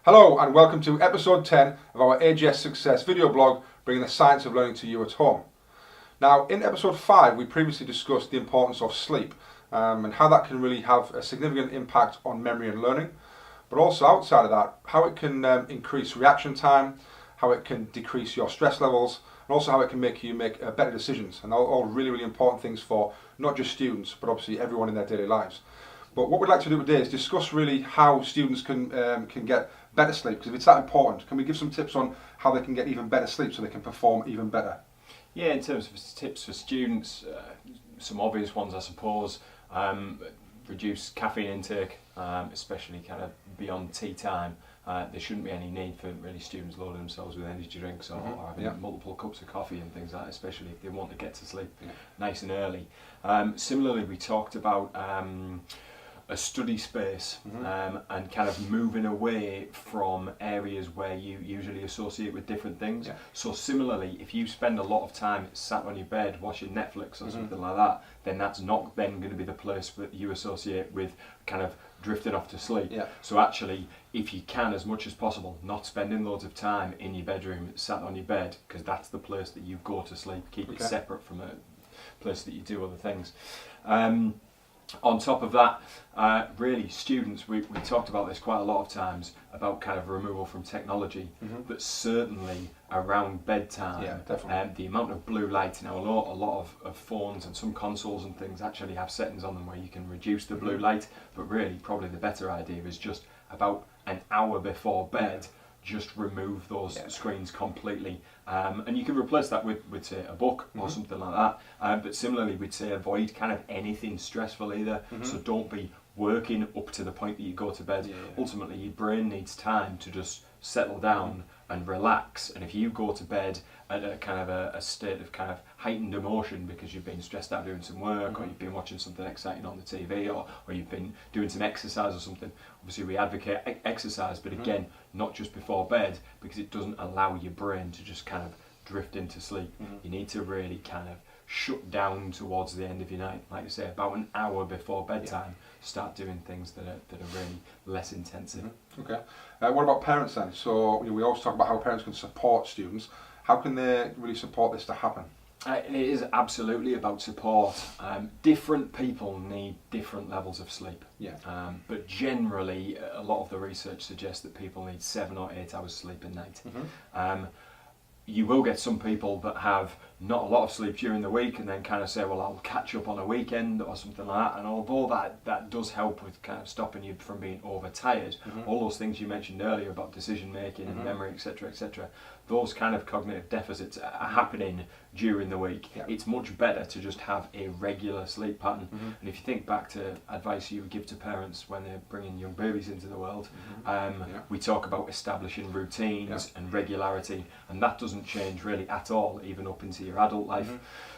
Hello and welcome to episode 10 of our AGS Success video blog, bringing the science of learning to you at home. Now, in episode 5 we previously discussed the importance of sleep and how that can really have a significant impact on memory and learning, but also outside of that, how it can increase reaction time, how it can decrease your stress levels, and also how it can make you make better decisions, and all really important things for not just students but obviously everyone in their daily lives. But what we'd like to do today is discuss really how students can get better sleep, because if it's that important, can we give some tips on how they can get even better sleep so they can perform even better? Yeah, in terms of tips for students, some obvious ones I suppose, reduce caffeine intake, especially kind of beyond tea time. There shouldn't be any need for really students loading themselves with energy drinks or having multiple cups of coffee and things like that, especially if they want to get to sleep nice and early. Similarly, we talked about a study space and kind of moving away from areas where you usually associate with different things. So similarly, if you spend a lot of time sat on your bed watching Netflix or something like that, then that's not then going to be the place that you associate with kind of drifting off to sleep. So actually, if you can, as much as possible, not spending loads of time in your bedroom sat on your bed, because that's the place that you go to sleep. Keep it separate from a place that you do other things. On top of that, really students, we talked about this quite a lot of times, about kind of removal from technology, but certainly around bedtime, the amount of blue light. Now a lot of phones and some consoles and things actually have settings on them where you can reduce the blue light, but really probably the better idea is just about an hour before bed, just remove those screens completely, and you can replace that with say a book or something like that, but similarly we'd say avoid kind of anything stressful either. So don't be working up to the point that you go to bed. Ultimately your brain needs time to just settle down and relax, and if you go to bed at a kind of a state of kind of heightened emotion because you've been stressed out doing some work, or you've been watching something exciting on the TV, or you've been doing some exercise or something, obviously we advocate exercise, but again, not just before bed, because it doesn't allow your brain to just kind of drift into sleep. You need to really kind of shut down towards the end of your night, like you say, about an hour before bedtime. Start doing things that are really less intensive. Okay. What about parents then? So we always talk about how parents can support students. How can they really support this to happen? It is absolutely about support. Different people need different levels of sleep. But generally, a lot of the research suggests that people need 7 or 8 hours sleep a night. You will get some people that have not a lot of sleep during the week and then kind of say, well, I'll catch up on a weekend or something like that. And although that does help with kind of stopping you from being overtired, all those things you mentioned earlier about decision making and memory, etc., those kind of cognitive deficits are happening during the week. It's much better to just have a regular sleep pattern. And if you think back to advice you would give to parents when they're bringing young babies into the world, we talk about establishing routines and regularity, and that doesn't change really at all, even up into your adult life.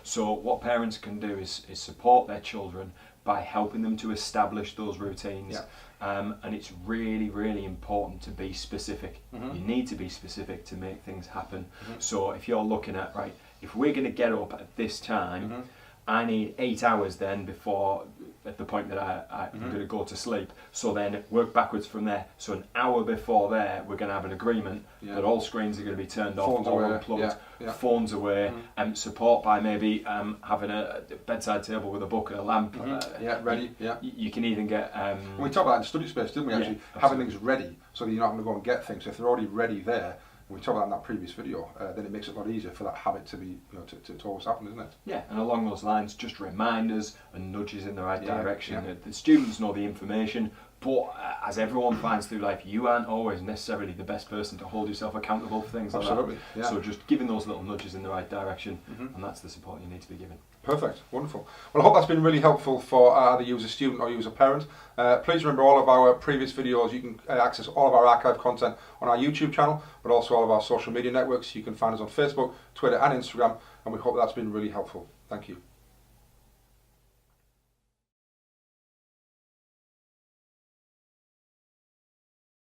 So what parents can do is support their children by helping them to establish those routines. And it's really important to be specific. You need to be specific to make things happen. So if you're looking at, right, if we're going to get up at this time, I need 8 hours then before, at the point that I'm going to go to sleep. So then work backwards from there. So an hour before there, we're going to have an agreement that all screens are going to be turned off, Phones all away. unplugged, phones away, and support by maybe having a bedside table with a book and a lamp. Ready. You can even get... we talked about that in study space, didn't we, actually? Having things ready so that you're not going to go and get things. So if they're already ready there, and we talked about in that previous video, then it makes it a lot easier for that habit to be, to always happen, isn't it? Yeah, and along those lines, just reminders and nudges in the right direction. The students know the information, but as everyone finds through life, you aren't always necessarily the best person to hold yourself accountable for things like that. So just giving those little nudges in the right direction, and that's the support you need to be given. Perfect, wonderful. Well, I hope that's been really helpful for either you as a student or you as a parent. Please remember all of our previous videos. You can access all of our archive content on our YouTube channel, but also all of our social media networks. You can find us on Facebook, Twitter and Instagram, and we hope that's been really helpful. Thank you.